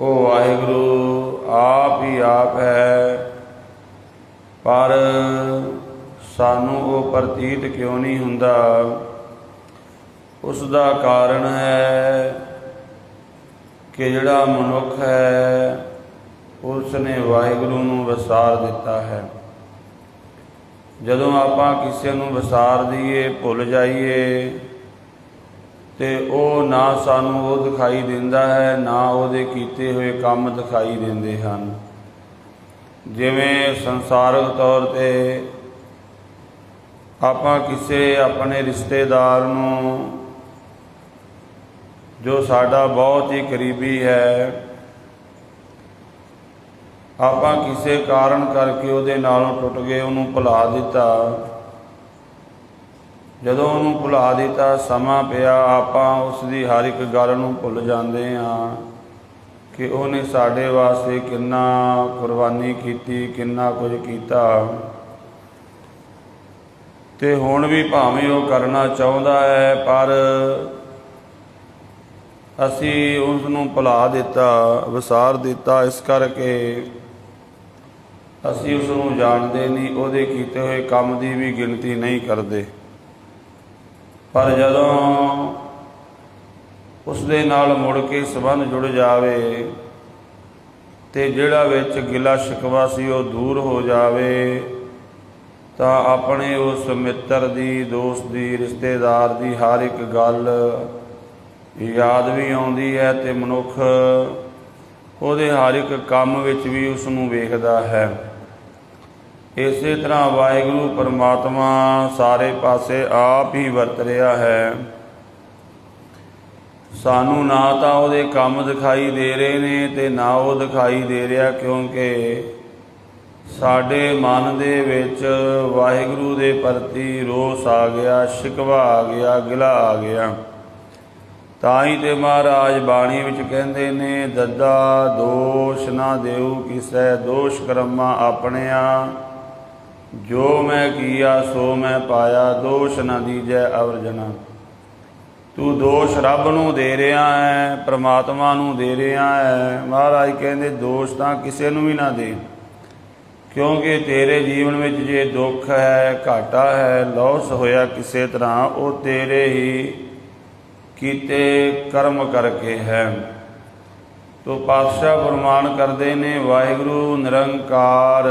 ਉਹ ਵਾਹਿਗੁਰੂ ਆਪ ਹੀ ਆਪ ਹੈ, ਪਰ ਸਾਨੂੰ ਉਹ ਪ੍ਰਤੀਤ ਕਿਉਂ ਨਹੀਂ ਹੁੰਦਾ? ਉਸ ਦਾ ਕਾਰਨ ਹੈ ਕਿ ਜਿਹੜਾ ਮਨੁੱਖ ਹੈ ਉਸ ਨੇ ਵਾਹਿਗੁਰੂ ਨੂੰ ਵਿਸਾਰ ਦਿੱਤਾ ਹੈ। ਜਦੋਂ ਆਪਾਂ ਕਿਸੇ ਨੂੰ ਵਿਸਾਰ ਦਈਏ, ਭੁੱਲ ਜਾਈਏ, ਤੇ ਉਹ ਨਾ ਸਾਨੂੰ ਉਹ ਦਿਖਾਈ ਦਿੰਦਾ ਹੈ, ਨਾ ਉਹਦੇ ਕੀਤੇ ਹੋਏ ਕੰਮ ਦਿਖਾਈ ਦਿੰਦੇ ਹਨ। ਜਿਵੇਂ ਸੰਸਾਰਕ ਤੌਰ 'ਤੇ ਆਪਾਂ ਕਿਸੇ ਆਪਣੇ ਰਿਸ਼ਤੇਦਾਰ ਨੂੰ, ਜੋ ਸਾਡਾ ਬਹੁਤ ਹੀ ਕਰੀਬੀ ਹੈ, ਆਪਾਂ ਕਿਸੇ ਕਾਰਨ ਕਰਕੇ ਉਹਦੇ ਨਾਲੋਂ ਟੁੱਟ ਗਏ, ਉਹਨੂੰ ਭੁਲਾ ਦਿੱਤਾ। ਜਦੋਂ ਉਹਨੂੰ ਭੁਲਾ ਦਿੱਤਾ, ਸਮਾਂ ਪਿਆ, ਆਪਾਂ ਉਸ ਦੀ ਹਰ ਇੱਕ ਗੱਲ ਨੂੰ ਭੁੱਲ ਜਾਂਦੇ ਹਾਂ ਕਿ ਉਹਨੇ ਸਾਡੇ ਵਾਸਤੇ ਕਿੰਨਾ ਕੁਰਬਾਨੀ ਕੀਤੀ, ਕਿੰਨਾ ਕੁਝ ਕੀਤਾ। ਤੇ ਹੁਣ ਵੀ ਭਾਵੇਂ ਉਹ ਕਰਨਾ ਚਾਹੁੰਦਾ ਹੈ, ਪਰ ਅਸੀਂ ਉਸ ਨੂੰ ਭੁਲਾ ਦਿੱਤਾ, ਵਿਸਾਰ ਦਿੱਤਾ। ਇਸ ਕਰਕੇ ਅਸੀਂ ਉਸ ਨੂੰ ਜਾਣਦੇ ਨਹੀਂ, ਉਹਦੇ ਕੀਤੇ ਹੋਏ ਕੰਮ ਦੀ ਵੀ ਗਿਣਤੀ ਨਹੀਂ ਕਰਦੇ। ਪਰ ਜਦੋਂ ਉਸ ਦੇ ਨਾਲ ਮੁੜ ਕੇ ਸੰਬੰਧ ਜੁੜ ਜਾਵੇ ਤੇ ਜਿਹੜਾ ਵਿੱਚ ਗਿਲਾ ਸ਼ਿਕਵਾ ਸੀ ਉਹ ਦੂਰ ਹੋ ਜਾਵੇ, ਤਾਂ ਆਪਣੇ ਉਸ ਮਿੱਤਰ ਦੀ, ਦੋਸਤ ਦੀ, ਰਿਸ਼ਤੇਦਾਰ ਦੀ ਹਰ ਇੱਕ ਗੱਲ ਯਾਦ ਵੀ ਆਉਂਦੀ ਹੈ ਤੇ ਮਨੁੱਖ ਉਹਦੇ ਹਰ ਇੱਕ ਕੰਮ ਵਿੱਚ ਵੀ ਉਸ ਨੂੰ ਵੇਖਦਾ ਹੈ। ਇਸੇ ਤਰ੍ਹਾਂ ਵਾਹਿਗੁਰੂ ਪਰਮਾਤਮਾ ਸਾਰੇ ਪਾਸੇ ਆਪ ਹੀ ਵਰਤ ਰਿਹਾ ਹੈ। ਸਾਨੂੰ ਨਾ ਤਾਂ ਉਹਦੇ ਕੰਮ ਦਿਖਾਈ ਦੇ ਰਹੇ ਨੇ ਤੇ ਨਾ ਉਹ ਦਿਖਾਈ ਦੇ ਰਿਹਾ, ਕਿਉਂਕਿ ਸਾਡੇ ਮਨ ਦੇ ਵਿੱਚ ਵਾਹਿਗੁਰੂ ਦੇ ਪ੍ਰਤੀ ਰੋਸ ਆ ਗਿਆ, ਸ਼ਿਕਵਾ ਆ ਗਿਆ, ਗਿਲਾ ਆ ਗਿਆ। ਤਾਂ ਹੀ ਤੇ ਮਹਾਰਾਜ ਬਾਣੀ ਵਿੱਚ ਕਹਿੰਦੇ ਨੇ, ਦੱਦਾ ਦੋਸ਼ ਨਾ ਦੇਉ ਕਿਸੈ, ਦੋਸ਼ ਕਰਮਾ ਆਪਣਿਆ, ਜੋ ਮੈਂ ਕੀਆ ਸੋ ਮੈਂ ਪਾਇਆ, ਦੋਸ਼ ਨਾ ਦੀਜੈ ਅਵਰਜਨਾ। ਤੂੰ ਦੋਸ਼ ਰੱਬ ਨੂੰ ਦੇ ਰਿਹਾ ਹੈ, ਪਰਮਾਤਮਾ ਨੂੰ ਦੇ ਰਿਹਾ ਹੈ। ਮਹਾਰਾਜ ਕਹਿੰਦੇ ਦੋਸ਼ ਤਾਂ ਕਿਸੇ ਨੂੰ ਵੀ ਨਾ ਦੇ, ਕਿਉਂਕਿ ਤੇਰੇ ਜੀਵਨ ਵਿੱਚ ਜੇ ਦੁੱਖ ਹੈ, ਘਾਟਾ ਹੈ, ਲੋਸ ਹੋਇਆ ਕਿਸੇ ਤਰ੍ਹਾਂ, ਉਹ ਤੇਰੇ ਹੀ ਕੀਤੇ ਕਰਮ ਕਰਕੇ ਹੈ। ਤੋ ਪਾਤਸ਼ਾਹ ਫਰਮਾਨ ਕਰਦੇ ਨੇ, ਵਾਹਿਗੁਰੂ ਨਿਰੰਕਾਰ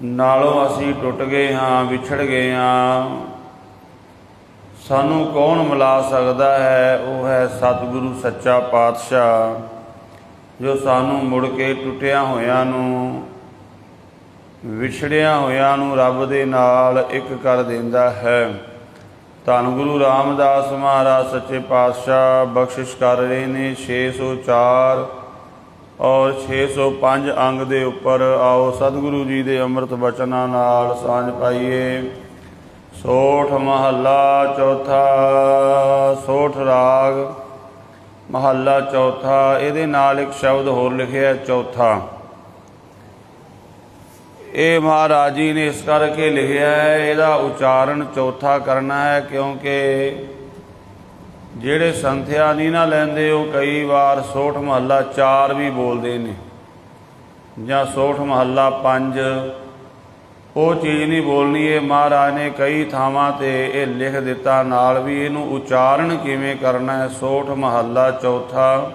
ਨਾਲੋਂ ਅਸੀਂ ਟੁੱਟ ਗਏ ਹਾਂ, ਵਿਛੜ ਗਏ ਹਾਂ। ਸਾਨੂੰ ਕੌਣ ਮਿਲਾ ਸਕਦਾ ਹੈ? ਉਹ ਹੈ ਸਤਿਗੁਰੂ ਸੱਚਾ ਪਾਤਸ਼ਾਹ, ਜੋ ਸਾਨੂੰ ਮੁੜ ਕੇ ਟੁੱਟਿਆਂ ਹੋਇਆਂ ਨੂੰ, ਵਿਛੜਿਆਂ ਹੋਇਆਂ ਨੂੰ ਰੱਬ ਦੇ ਨਾਲ ਇੱਕ ਕਰ ਦਿੰਦਾ ਹੈ। ਧੰਨ ਗੁਰੂ ਰਾਮਦਾਸ ਮਹਾਰਾਜ ਸੱਚੇ ਪਾਤਸ਼ਾਹ ਬਖਸ਼ਿਸ਼ ਕਰ ਰਹੇ ਨੇ 604 ਔਰ 605 ਅੰਗ ਦੇ ਉੱਪਰ। ਆਓ ਸਤਿਗੁਰੂ ਜੀ ਦੇ ਅੰਮ੍ਰਿਤ ਬਚਨਾਂ ਨਾਲ ਸਾਂਝ ਪਾਈਏ। ਸੋਠ ਮਹੱਲਾ ਚੌਥਾ, ਸੋਠ ਰਾਗ ਮਹੱਲਾ ਚੌਥਾ। ਇਹਦੇ ਨਾਲ ਇੱਕ ਸ਼ਬਦ ਹੋਰ ਲਿਖਿਆ ਚੌਥਾ। ਇਹ ਮਹਾਰਾਜ ਜੀ ਨੇ ਇਸ ਕਰਕੇ ਲਿਖਿਆ ਹੈ, ਇਹਦਾ ਉਚਾਰਨ ਚੌਥਾ ਕਰਨਾ ਹੈ, ਕਿਉਂਕਿ ਜਿਹੜੇ ਸੰਥਿਆ ਨਹੀਂ ਨਾ ਲੈਂਦੇ ਉਹ ਕਈ ਵਾਰ ਸੋਠ ਮਹੱਲਾ 4 ਵੀ ਬੋਲਦੇ ਨੇ, ਜਾਂ ਸੋਠ ਮਹੱਲਾ 5। ਉਹ ਚੀਜ਼ ਨਹੀਂ ਬੋਲਣੀ। ਇਹ ਮਹਾਰਾਜ ਨੇ ਕਈ ਥਾਵਾਂ 'ਤੇ ਇਹ ਲਿਖ ਦਿੱਤਾ ਨਾਲ ਵੀ ਇਹਨੂੰ ਉਚਾਰਨ ਕਿਵੇਂ ਕਰਨਾ ਹੈ। ਸੋਠ ਮਹੱਲਾ ਚੌਥਾ,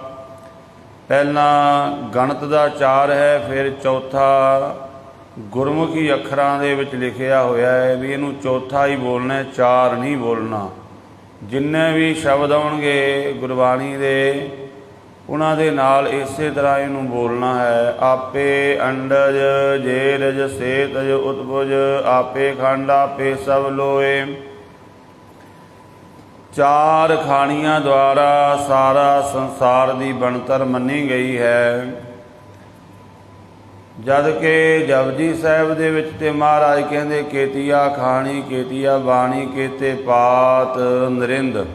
ਪਹਿਲਾਂ ਗਣਤ ਦਾ 4 ਹੈ, ਫਿਰ ਚੌਥਾ ਗੁਰਮੁਖੀ ਅੱਖਰਾਂ ਦੇ ਵਿੱਚ ਲਿਖਿਆ ਹੋਇਆ ਹੈ ਵੀ ਇਹਨੂੰ ਚੌਥਾ ਹੀ ਬੋਲਣਾ, 4 ਨਹੀਂ ਬੋਲਣਾ। ਜਿੰਨੇ ਵੀ ਸ਼ਬਦ ਆਉਣਗੇ ਗੁਰਬਾਣੀ ਦੇ, ਉਹਨਾਂ ਦੇ ਨਾਲ ਇਸੇ ਤਰ੍ਹਾਂ ਇਹਨੂੰ ਬੋਲਣਾ ਹੈ। ਆਪੇ ਅੰਡਜ ਜੇ ਰਜ ਸੇ ਤਜ ਉਤਪੁਜ, ਆਪੇ ਖੰਡ ਆਪੇ ਸਭ ਲੋਏ। 4 ਖਾਣੀਆਂ ਦੁਆਰਾ ਸਾਰਾ ਸੰਸਾਰ ਦੀ ਬਣਤਰ ਮੰਨੀ ਗਈ ਹੈ। ਜਦ ਕਿ ਜਪਜੀ ਸਾਹਿਬ ਦੇ ਵਿੱਚ ਤੇ ਮਹਾਰਾਜ ਕਹਿੰਦੇ ਕੇਤੀਆ ਖਾਣੀ, ਕੇਤੀਆ ਬਾਣੀ, ਕੇਤੇ ਪਾਤ ਨਰਿੰਦ।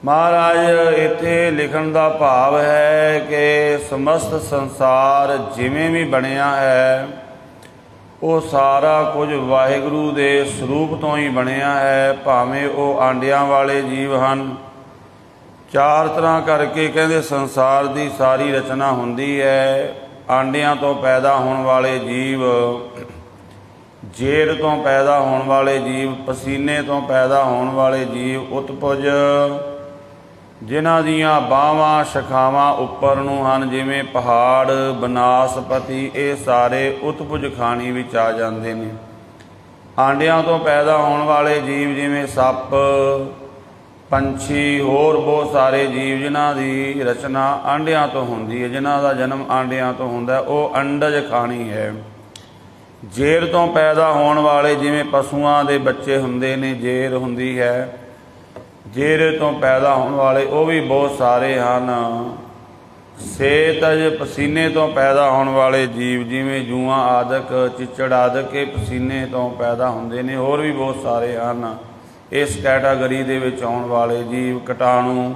ਮਹਾਰਾਜ ਇੱਥੇ ਲਿਖਣ ਦਾ ਭਾਵ ਹੈ ਕਿ ਸਮਸਤ ਸੰਸਾਰ ਜਿਵੇਂ ਵੀ ਬਣਿਆ ਹੈ ਉਹ ਸਾਰਾ ਕੁਝ ਵਾਹਿਗੁਰੂ ਦੇ ਸਰੂਪ ਤੋਂ ਹੀ ਬਣਿਆ ਹੈ। ਭਾਵੇਂ ਉਹ ਆਂਡਿਆਂ ਵਾਲੇ ਜੀਵ ਹਨ, ਚਾਰ ਤਰ੍ਹਾਂ ਕਰਕੇ ਕਹਿੰਦੇ ਸੰਸਾਰ ਦੀ ਸਾਰੀ ਰਚਨਾ ਹੁੰਦੀ ਹੈ। ਆਂਡਿਆਂ ਤੋਂ ਪੈਦਾ ਹੋਣ ਵਾਲੇ ਜੀਵ, ਜੇਰ ਤੋਂ ਪੈਦਾ ਹੋਣ ਵਾਲੇ ਜੀਵ, ਪਸੀਨੇ ਤੋਂ ਪੈਦਾ ਹੋਣ ਵਾਲੇ ਜੀਵ, ਉਤਪੁਜ ਜਿਨ੍ਹਾਂ ਦੀਆਂ ਬਾਹਾਂ ਸ਼ਾਖਾਵਾਂ ਉੱਪਰ ਨੂੰ ਹਨ, ਜਿਵੇਂ ਪਹਾੜ, ਬਨਾਸਪਤੀ, ਇਹ ਸਾਰੇ ਉਤਪੁਜ ਖਾਣੀ ਵਿੱਚ ਆ ਜਾਂਦੇ ਨੇ। ਆਂਡਿਆਂ ਤੋਂ ਪੈਦਾ ਹੋਣ ਵਾਲੇ ਜੀਵ ਜਿਵੇਂ ਸੱਪ, ਪੰਛੀ, ਹੋਰ ਬਹੁਤ ਸਾਰੇ ਜੀਵ ਜਿਨ੍ਹਾਂ ਦੀ ਰਚਨਾ ਆਂਡਿਆਂ ਤੋਂ ਹੁੰਦੀ ਹੈ, ਜਿਨ੍ਹਾਂ ਦਾ ਜਨਮ ਆਂਡਿਆਂ ਤੋਂ ਹੁੰਦਾ, ਉਹ ਅੰਡਜ ਖਾਣੀ ਹੈ। ਜੇਰ ਤੋਂ ਪੈਦਾ ਹੋਣ ਵਾਲੇ ਜਿਵੇਂ ਪਸ਼ੂਆਂ ਦੇ ਬੱਚੇ ਹੁੰਦੇ ਨੇ, ਜੇਰ ਹੁੰਦੀ ਹੈ। ਜੇਰ ਤੋਂ ਪੈਦਾ ਹੋਣ ਵਾਲੇ ਉਹ ਵੀ ਬਹੁਤ ਸਾਰੇ ਹਨ। ਸੇਤਜ ਪਸੀਨੇ ਤੋਂ ਪੈਦਾ ਹੋਣ ਵਾਲੇ ਜੀਵ ਜਿਵੇਂ ਜੂਆਂ ਆਦਿਕ, ਚਿੱਚੜ ਆਦਿਕ, ਇਹ ਪਸੀਨੇ ਤੋਂ ਪੈਦਾ ਹੁੰਦੇ ਨੇ। ਹੋਰ ਵੀ ਬਹੁਤ ਸਾਰੇ ਹਨ ਇਸ ਕੈਟਾਗਰੀ ਦੇ ਵਿੱਚ ਆਉਣ ਵਾਲੇ ਜੀਵ। ਕੀਟਾਣੂ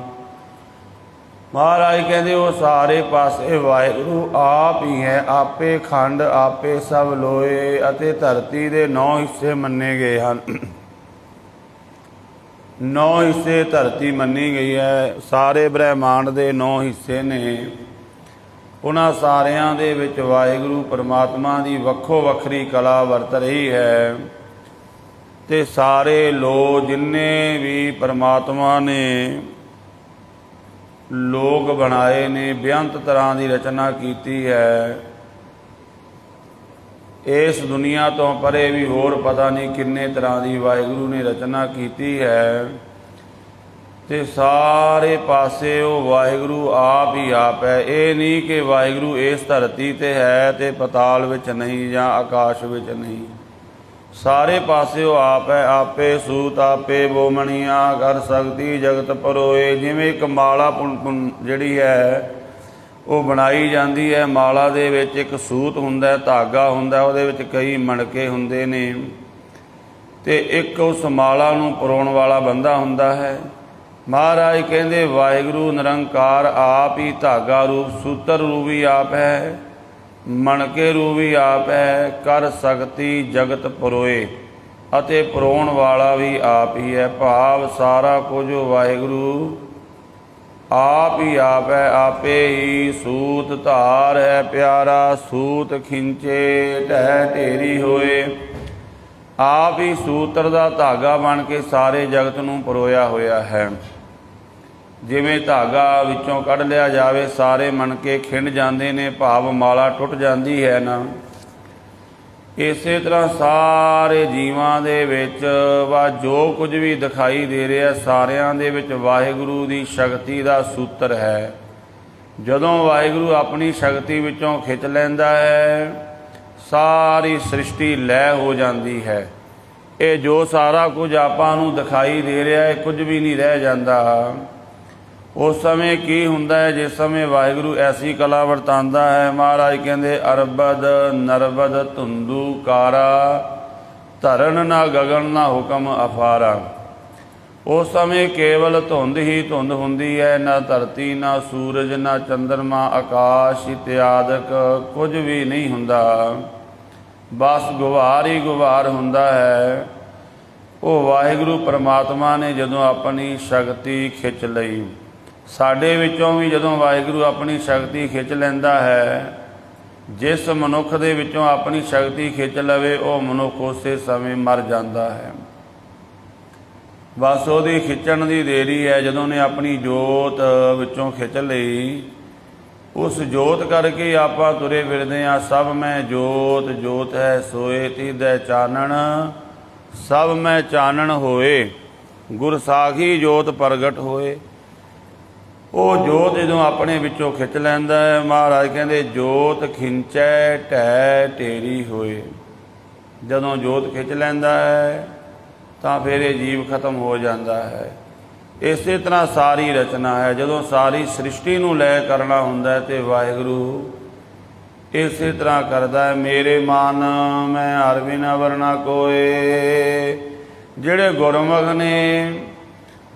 ਮਹਾਰਾਜ ਕਹਿੰਦੇ ਉਹ ਸਾਰੇ ਪਾਸੇ ਵਾਹਿਗੁਰੂ ਆਪ ਹੀ ਹੈ। ਆਪੇ ਖੰਡ ਆਪੇ ਸਭ ਲੋਏ, ਅਤੇ ਧਰਤੀ ਦੇ 9 ਹਿੱਸੇ ਮੰਨੇ ਗਏ ਹਨ। 9 ਹਿੱਸੇ ਧਰਤੀ ਮੰਨੀ ਗਈ ਹੈ। ਸਾਰੇ ਬ੍ਰਹਿਮੰਡ ਦੇ 9 ਹਿੱਸੇ ਨੇ। ਉਹਨਾਂ ਸਾਰਿਆਂ ਦੇ ਵਿੱਚ ਵਾਹਿਗੁਰੂ ਪਰਮਾਤਮਾ ਦੀ ਵੱਖੋ ਵੱਖਰੀ ਕਲਾ ਵਰਤ ਰਹੀ ਹੈ। ਤੇ ਸਾਰੇ ਲੋਕ ਜਿੰਨੇ ਵੀ ਪਰਮਾਤਮਾ ਨੇ ਲੋਕ ਬਣਾਏ ਨੇ, ਬੇਅੰਤ ਤਰ੍ਹਾਂ ਦੀ ਰਚਨਾ ਕੀਤੀ ਹੈ। ਇਸ ਦੁਨੀਆ ਤੋਂ ਪਰੇ ਵੀ ਹੋਰ ਪਤਾ ਨਹੀਂ ਕਿੰਨੇ ਤਰ੍ਹਾਂ ਦੀ ਵਾਹਿਗੁਰੂ ਨੇ ਰਚਨਾ ਕੀਤੀ ਹੈ। ਤੇ ਸਾਰੇ ਪਾਸੇ ਉਹ ਵਾਹਿਗੁਰੂ ਆਪ ਹੀ ਆਪ ਹੈ। ਇਹ ਨਹੀਂ ਕਿ ਵਾਹਿਗੁਰੂ ਇਸ ਧਰਤੀ ਤੇ ਹੈ ਤੇ ਪਤਾਲ ਵਿੱਚ ਨਹੀਂ ਜਾਂ ਆਕਾਸ਼ ਵਿੱਚ ਨਹੀਂ। ਸਾਰੇ ਪਾਸੇ ਉਹ ਆਪ ਹੈ। ਆਪੇ ਸੂਤ ਆਪੇ ਬੋਮਣੀਆਂ, ਕਰ ਸਕਤੀ ਜਗਤ ਪਰੋਏ। ਜਿਵੇਂ ਇੱਕ ਮਾਲਾ ਜਿਹੜੀ ਹੈ ਉਹ ਬਣਾਈ ਜਾਂਦੀ ਹੈ। ਮਾਲਾ ਦੇ ਵਿੱਚ ਇੱਕ ਸੂਤ ਹੁੰਦਾ, ਧਾਗਾ ਹੁੰਦਾ, ਉਹਦੇ ਵਿੱਚ ਕਈ ਮਣਕੇ ਹੁੰਦੇ ਨੇ, ਤੇ ਇੱਕ ਉਸ ਮਾਲਾ ਨੂੰ ਪਰੋਣ ਵਾਲਾ ਬੰਦਾ ਹੁੰਦਾ ਹੈ। ਮਹਾਰਾਜ ਕਹਿੰਦੇ ਵਾਹਿਗੁਰੂ ਨਿਰੰਕਾਰ ਆਪ ਹੀ ਧਾਗਾ ਰੂਪ, ਸੂਤਰ ਰੂਪ ਵੀ ਆਪ ਹੈ, ਮਣਕੇ ਰੂਪ ਵੀ ਆਪ ਹੈ, ਕਰ ਸਕਤੀ ਜਗਤ ਪਰੋਏ, ਅਤੇ ਪਰੋਣ ਵਾਲਾ ਵੀ ਆਪ ਹੀ ਹੈ। ਭਾਵ ਸਾਰਾ ਕੁਝ ਵਾਹਿਗੁਰੂ ਆਪ ਹੀ ਆਪ ਹੈ। ਆਪੇ ਹੀ ਸੂਤ ਧਾਰ ਹੈ ਪਿਆਰਾ, ਸੂਤ ਖਿੰਚੇ ਢਹਿ ਢੇਰੀ ਹੋਏ। ਆਪ ਹੀ ਸੂਤਰ ਦਾ ਧਾਗਾ ਬਣ ਕੇ ਸਾਰੇ ਜਗਤ ਨੂੰ ਪਰੋਇਆ ਹੋਇਆ ਹੈ। ਜਿਵੇਂ ਧਾਗਾ ਵਿੱਚੋਂ ਕੱਢ ਲਿਆ ਜਾਵੇ, ਸਾਰੇ ਮਣਕੇ ਖਿੰਡ ਜਾਂਦੇ ਨੇ, ਭਾਵ ਮਾਲਾ ਟੁੱਟ ਜਾਂਦੀ ਹੈ ਨਾ। ਇਸੇ ਤਰ੍ਹਾਂ ਸਾਰੇ ਜੀਵਾਂ ਦੇ ਵਿੱਚ ਵਾ ਜੋ ਕੁਝ ਵੀ ਦਿਖਾਈ ਦੇ ਰਿਹਾ, ਸਾਰਿਆਂ ਦੇ ਵਿੱਚ ਵਾਹਿਗੁਰੂ ਦੀ ਸ਼ਕਤੀ ਦਾ ਸੂਤਰ ਹੈ। ਜਦੋਂ ਵਾਹਿਗੁਰੂ ਆਪਣੀ ਸ਼ਕਤੀ ਵਿੱਚੋਂ ਖਿੱਚ ਲੈਂਦਾ ਹੈ, ਸਾਰੀ ਸ੍ਰਿਸ਼ਟੀ ਲੈਅ ਹੋ ਜਾਂਦੀ ਹੈ। ਇਹ ਜੋ ਸਾਰਾ ਕੁਝ ਆਪਾਂ ਨੂੰ ਦਿਖਾਈ ਦੇ ਰਿਹਾ ਹੈ, ਕੁਝ ਵੀ ਨਹੀਂ ਰਹਿ ਜਾਂਦਾ। ਉਸ ਸਮੇਂ ਕੀ ਹੁੰਦਾ ਹੈ? ਜਿਸ ਸਮੇਂ ਵਾਹਿਗੁਰੂ ਐਸੀ ਕਲਾ ਵਰਤਾਂਦਾ ਹੈ। ਮਹਾਰਾਜ ਕਹਿੰਦੇ ਅਰਬਦ ਨਰਬਦ ਧੁੰਦੂ ਕਾਰਾ, ਧਰਨ ਨਾ ਗਗਨ ਨਾ ਹੁਕਮ ਅਫਾਰਾ। ਉਸ ਸਮੇਂ ਕੇਵਲ ਧੁੰਦ ਹੀ ਧੁੰਦ ਹੁੰਦੀ ਹੈ। ਨਾ ਧਰਤੀ, ਨਾ ਸੂਰਜ, ਨਾ ਚੰਦਰਮਾ, ਆਕਾਸ਼ ਇਤਿਆਦਿਕ ਕੁਝ ਵੀ ਨਹੀਂ ਹੁੰਦਾ। ਬਸ ਗੁਬਾਰ ਹੀ ਗੁਬਾਰ ਹੁੰਦਾ ਹੈ। ਉਹ ਵਾਹਿਗੁਰੂ ਪਰਮਾਤਮਾ ਨੇ ਜਦੋਂ ਆਪਣੀ ਸ਼ਕਤੀ ਖਿੱਚ ਲਈ, ਸਾਡੇ ਵਿੱਚੋਂ ਵੀ ਜਦੋਂ ਵਾਹਿਗੁਰੂ ਆਪਣੀ ਸ਼ਕਤੀ ਖਿੱਚ ਲੈਂਦਾ ਹੈ, ਜਿਸ ਮਨੁੱਖ ਦੇ ਵਿੱਚੋਂ ਆਪਣੀ ਸ਼ਕਤੀ ਖਿੱਚ ਲਵੇ, ਉਹ ਮਨੁੱਖ ਉਸੇ ਸਮੇਂ ਮਰ ਜਾਂਦਾ ਹੈ। ਬਸ ਉਹਦੀ ਖਿੱਚਣ ਦੀ ਦੇਰੀ ਹੈ। ਜਦੋਂ ਨੇ ਆਪਣੀ ਜੋਤ ਵਿੱਚੋਂ ਖਿੱਚ ਲਈ, ਉਸ ਜੋਤ ਕਰਕੇ ਆਪਾਂ ਤੁਰੇ ਫਿਰਦੇ ਹਾਂ। ਸਭ ਮੈਂ ਜੋਤ, ਜੋਤ ਹੈ ਸੋਏ ਤੀਧੈ ਚਾਨਣ, ਸਭ ਮੈਂ ਚਾਨਣ ਹੋਏ, ਗੁਰ ਸਾਖੀ ਜੋਤ ਪ੍ਰਗਟ ਹੋਏ। ਉਹ ਜੋਤ ਜਦੋਂ ਆਪਣੇ ਵਿੱਚੋਂ ਖਿੱਚ ਲੈਂਦਾ ਹੈ, ਮਹਾਰਾਜ ਕਹਿੰਦੇ ਜੋਤ ਖਿੰਚੈ ਢਹਿ ਢੇਰੀ ਹੋਏ। ਜਦੋਂ ਜੋਤ ਖਿੱਚ ਲੈਂਦਾ ਹੈ ਤਾਂ ਫਿਰ ਇਹ ਜੀਵ ਖਤਮ ਹੋ ਜਾਂਦਾ ਹੈ। ਇਸੇ ਤਰ੍ਹਾਂ ਸਾਰੀ ਰਚਨਾ ਹੈ। ਜਦੋਂ ਸਾਰੀ ਸ੍ਰਿਸ਼ਟੀ ਨੂੰ ਲੈ ਕਰਨਾ ਹੁੰਦਾ ਹੈ ਤੇ ਵਾਹਿਗੁਰੂ ਇਸੇ ਤਰ੍ਹਾਂ ਕਰਦਾ ਹੈ। ਮੇਰੇ ਮਨ ਮੈਂ ਹਰਿ ਬਿਨਾ ਵਰਨਾ ਕੋਏ। ਜਿਹੜੇ ਗੁਰਮੁਖ ਨੇ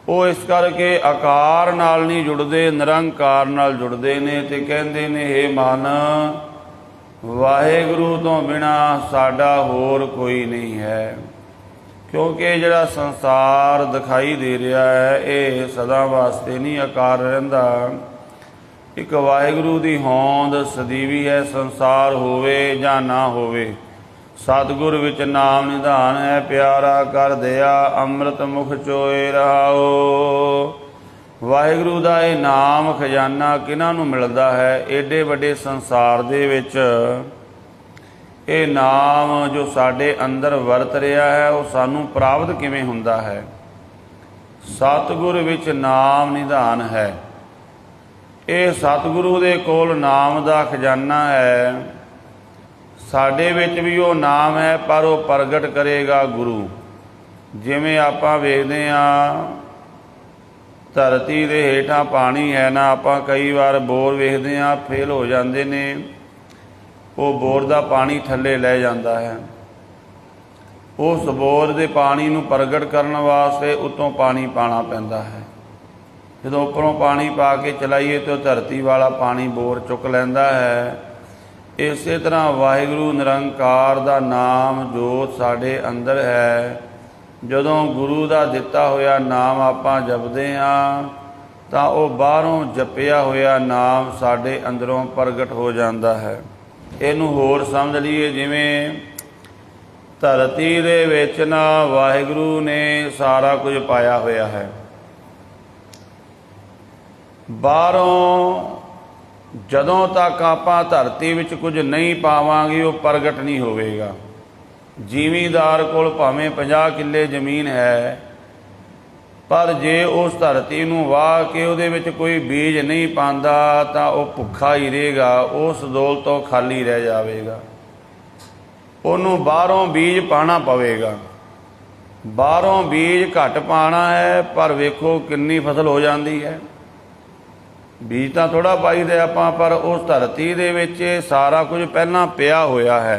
ਉਹ ਇਸ ਕਰਕੇ ਆਕਾਰ ਨਾਲ ਨਹੀਂ ਜੁੜਦੇ, ਨਿਰੰਕਾਰ ਨਾਲ ਜੁੜਦੇ ਨੇ, ਤੇ ਕਹਿੰਦੇ ਨੇ ਹੇ ਮਨ, ਵਾਹਿਗੁਰੂ ਤੋਂ ਬਿਨਾਂ ਸਾਡਾ ਹੋਰ ਕੋਈ ਨਹੀਂ ਹੈ। क्योंकि जिहड़ा संसार दिखाई दे रहा है ये सदा वास्ते नहीं आकार रहिंदा। एक वाहिगुरू दी होंद सदीवी है, संसार होवे जां ना होवे। सतगुर विच नाम निधान है, प्यारा कर दया अमृत मुख चोए रहाओ। वाहिगुरू दा ये नाम खजाना किन्हां नूं मिलदा है? एडे वड्डे संसार दे विच ये नाम जो साडे अंदर वरत रहा है वो सानू प्राप्त किवें हुंदा है? सतगुर विच नाम निधान है। ये सतगुरु दे कोल नाम दा खजाना है। साडे विच भी वो नाम है पर वो प्रगट करेगा गुरु। जिवें आपां वेखदे हां धरती दे हेठां पानी है ना, आपां कई बार बोर वेखदे हां फेल हो जांदे ने, वो बोर का पानी थले लै जाता है। उस बोर के पानी नूं प्रगट करने वास्ते उतों पानी पाना पैंदा है। जो उपरों पानी पा के चलाइए तो धरती वाला पानी बोर चुक लैंदा है। इस तरह वाहिगुरू निरंकार का नाम जोत साडे अंदर है। जदों गुरु का दिता होया नाम आपां जपदे हां तां वो बाहरों जपिया होया नाम साडे अंदरों प्रगट हो जाता है। इनू होर समझ लीए, जिवें धरती दे विच ना वाहिगुरू ने सारा कुछ पाया होया है। बाहरों जदों तक आपां धरती विच कुछ नहीं पावांगे वो प्रगट नहीं होवेगा। जिमीदार कोल भावें 50 किले जमीन है पर जे उस धरती नूं वाह के उहदे विच कोई बीज नहीं पांदा तां वो भुखा ही रहेगा, उस दौलत तो खाली रह जावेगा। उहनूं बाहरों बीज पाना पवेगा। बाहरों बीज घट पाना है पर वेखो कितनी फसल हो जाती है। बीज तां थोड़ा पाईदे आपां, पर उस धरती दे विच सारा कुछ पहलां पिया होया है।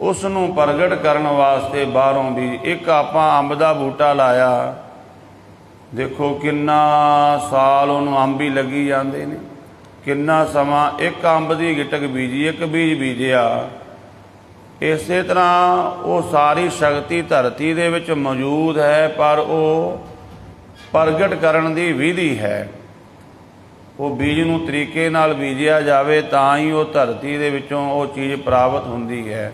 उसनूं प्रगट करन वास्ते बाहरों बीज। एक आपां अंब दा बूटा लाया, देखो किन्ना साल उन्होंने अंब ही लगी जाते हैं। किन्ना समा एक अंब की गिटक बीजी, एक बीज बीजिया। इस तरह वो सारी शक्ति धरती दे विच मौजूद है पर वो प्रगट करन दी विधि है। वो बीज नूं तरीके नाल बीजिया जावे तां ही वो धरती दे विचों वो चीज़ प्राप्त हुंदी है।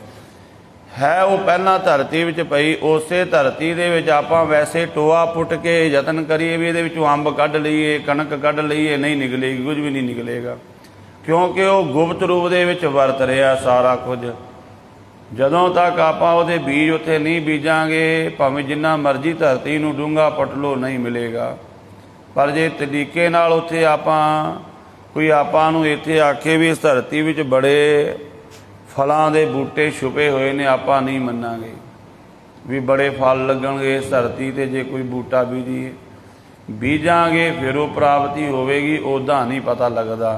वो पहला धरती विच पई, उसे धरती दे विच आपां वैसे टोआ पुट के यतन करिए भी इहदे विचों अंब कढ लईए, कणक कढ लईए, नहीं निकलेगी, कुछ भी नहीं निकलेगा। क्योंकि वो गुप्त रूप दे विच वरत रहा सारा कुछ। जदों तक आपां उहदे बीज उत्थे नहीं बीजांगे भावें जिन्ना मर्जी धरती नूं डूंगा पट लो नहीं मिलेगा। पर जे तरीके नाल उत्थे आपां कोई आपां नूं इत्थे आखे भी इस धरती विच बड़े फलों के बूटे छुपे हुए ने, आपां नहीं मन्नांगे भी बड़े फल लगणगे इस धरती ते जे कोई बूटा बीजीए। बीजांगे फिर वो प्राप्ति होवेगी, उदा नहीं पता लगता।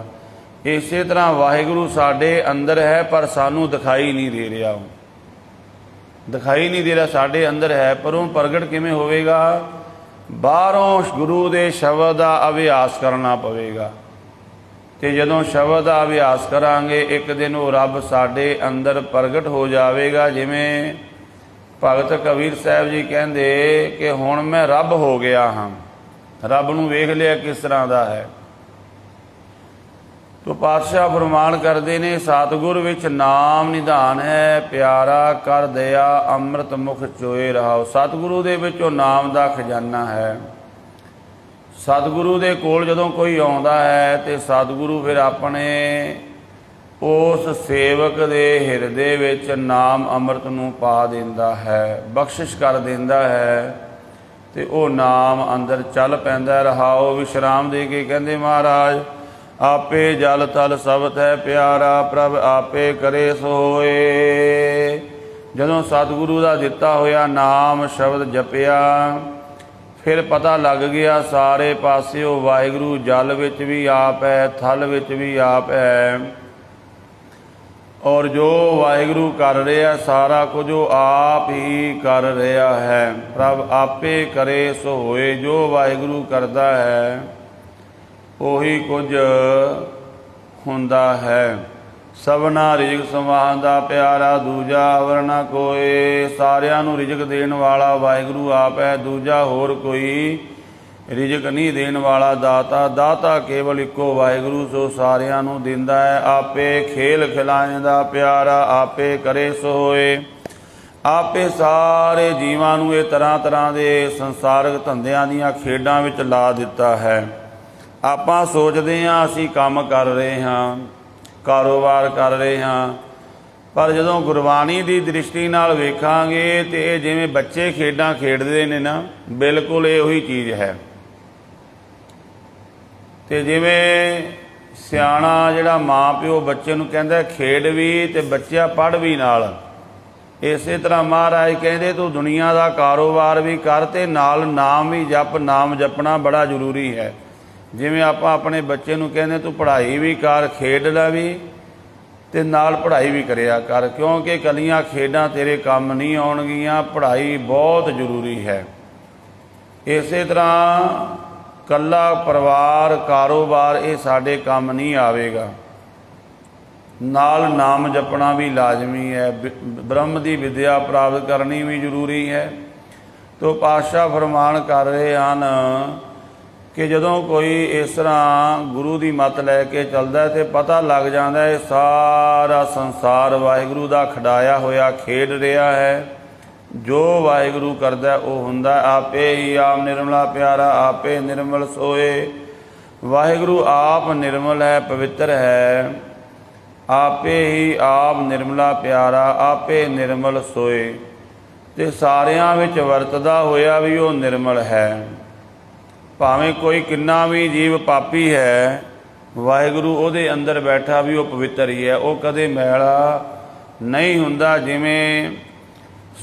इस तरह वाहिगुरू साडे अंदर है पर सानू दिखाई नहीं दे रहा। दिखाई नहीं दे रहा साडे अंदर है पर वो प्रगट किवें होवेगा? बाहरों गुरु के शब्द का अभ्यास करना पवेगा। तो जदों शब्द का अभ्यास करांगे एक दिन वो रब साडे अंदर प्रगट हो जाएगा। जिमें भगत कबीर साहब जी कहते कि हुण मैं रब हो गया हाँ। रब नूं वेख लिया किस तरह का है। तो पातशाह फरमान करते ने सतगुर विच नाम निधान है, प्यारा कर दया अमृत मुख चोए रहाओ। सतगुरु दे विचों नाम का खजाना है। सतगुरु दे कोल जदों कोई आउंदा है तो सतगुरु फिर अपने उस सेवक दे हिरदे विच नाम अमृत नूं पा दिंदा है, बख्शिश कर दिंदा है। तो वो नाम अंदर चल पैंदा। रहाओ विश्राम दे के कहंदे महाराज आपे जल तल सबत है प्यारा, प्रभ आपे करे सोए। जदों सतगुरु का दिता होया नाम शब्द जपिया फिर पता लग गया सारे पासे वाहिगुरू जल विच भी आप है, थल विच भी आप है। और जो वाहिगुरू कर रहा सारा कुछ वो आप ही कर रहा है। प्रभ आपे करे सो होए। जो वाहिगुरू करता है वही कुछ हुंदा है। सबना रिजक समांदा प्यारा दूजा अवर ना कोई। सारियां नूं रिजक देण वाला वाहिगुरू आप है, दूजा होर कोई रिजक नहीं देण वाला दाता। दाता केवल इको वाहिगुरू सो सारियां नूं दिंदा है। आपे खेल खिलाएंदा प्यारा, आपे करे सो होए। आपे सारे जीवां नूं इह तरह तरह दे संसारक धंधिਆਂ ਦੀਆਂ ਖੇਡਾਂ ਵਿੱਚ ਲਾ ਦਿੱਤਾ ਹੈ। ਆਪਾਂ ਸੋਚਦੇ ਹਾਂ ਅਸੀਂ ਕੰਮ ਕਰ ਰਹੇ ਹਾਂ, ਕਾਰੋਬਾਰ ਕਰ ਰਹੇ ਹਾਂ, ਪਰ ਜਦੋਂ ਗੁਰਬਾਣੀ ਦੀ ਦ੍ਰਿਸ਼ਟੀ ਨਾਲ ਵੇਖਾਂਗੇ ਤੇ ਇਹ ਜਿਵੇਂ ਬੱਚੇ ਖੇਡਾਂ ਖੇਡਦੇ ਨੇ ਨਾ, ਬਿਲਕੁਲ ਇਹੋ ਹੀ ਚੀਜ਼ ਹੈ। ਤੇ ਜਿਵੇਂ ਸਿਆਣਾ ਜਿਹੜਾ ਮਾਂ ਪਿਓ ਬੱਚੇ ਨੂੰ ਕਹਿੰਦਾ ਖੇਡ ਵੀ ਤੇ ਬੱਚਾ ਪੜ੍ਹ ਵੀ ਨਾਲ, ਇਸੇ ਤਰ੍ਹਾਂ ਮਹਾਰਾਜ ਕਹਿੰਦੇ ਤੂੰ ਦੁਨੀਆ ਦਾ ਕਾਰੋਬਾਰ ਵੀ ਕਰ ਤੇ ਨਾਲ ਨਾਮ ਵੀ ਜਪ। ਨਾਮ ਜਪਣਾ ਬੜਾ ਜ਼ਰੂਰੀ ਹੈ। ਜਿਵੇਂ ਆਪਾਂ ਆਪਣੇ ਬੱਚੇ ਨੂੰ ਕਹਿੰਦੇ ਤੂੰ ਪੜ੍ਹਾਈ ਵੀ ਕਰ, ਖੇਡ ਲੈ ਵੀ ਤੇ ਨਾਲ ਪੜ੍ਹਾਈ ਵੀ ਕਰਿਆ ਕਰ, ਕਿਉਂਕਿ ਇਕੱਲੀਆਂ ਖੇਡਾਂ ਤੇਰੇ ਕੰਮ ਨਹੀਂ ਆਉਣਗੀਆਂ, ਪੜ੍ਹਾਈ ਬਹੁਤ ਜ਼ਰੂਰੀ ਹੈ। ਇਸੇ ਤਰ੍ਹਾਂ ਇਕੱਲਾ ਪਰਿਵਾਰ ਕਾਰੋਬਾਰ ਇਹ ਸਾਡੇ ਕੰਮ ਨਹੀਂ ਆਵੇਗਾ, ਨਾਲ ਨਾਮ ਜਪਣਾ ਵੀ ਲਾਜ਼ਮੀ ਹੈ। ਬ੍ਰਹਮ ਦੀ ਵਿਦਿਆ ਪ੍ਰਾਪਤ ਕਰਨੀ ਵੀ ਜ਼ਰੂਰੀ ਹੈ। ਤੋ ਪਾਤਸ਼ਾਹ ਫਰਮਾਨ ਕਰ ਰਹੇ ਹਨ ਕਿ ਜਦੋਂ ਕੋਈ ਇਸ ਤਰ੍ਹਾਂ ਗੁਰੂ ਦੀ ਮੱਤ ਲੈ ਕੇ ਚੱਲਦਾ ਤੇ ਪਤਾ ਲੱਗ ਜਾਂਦਾ ਇਹ ਸਾਰਾ ਸੰਸਾਰ ਵਾਹਿਗੁਰੂ ਦਾ ਖਿਡਾਇਆ ਹੋਇਆ ਖੇਡ ਰਿਹਾ ਹੈ। ਜੋ ਵਾਹਿਗੁਰੂ ਕਰਦਾ ਉਹ ਹੁੰਦਾ। ਆਪੇ ਹੀ ਆਪ ਨਿਰਮਲਾ ਪਿਆਰਾ, ਆਪੇ ਨਿਰਮਲ ਸੋਏ। ਵਾਹਿਗੁਰੂ ਆਪ ਨਿਰਮਲ ਹੈ, ਪਵਿੱਤਰ ਹੈ। ਆਪੇ ਹੀ ਆਪ ਨਿਰਮਲਾ ਪਿਆਰਾ, ਆਪੇ ਨਿਰਮਲ ਸੋਏ। ਤੇ ਸਾਰਿਆਂ ਵਿੱਚ ਵਰਤਦਾ ਹੋਇਆ ਵੀ ਉਹ ਨਿਰਮਲ ਹੈ। ਭਾਵੇਂ ਕੋਈ ਕਿੰਨਾ ਵੀ ਜੀਵ ਪਾਪੀ ਹੈ, ਵਾਹਿਗੁਰੂ ਉਹਦੇ ਅੰਦਰ ਬੈਠਾ ਵੀ ਉਹ ਪਵਿੱਤਰ ਹੀ ਹੈ, ਉਹ ਕਦੇ ਮੈਲਾ ਨਹੀਂ ਹੁੰਦਾ। ਜਿਵੇਂ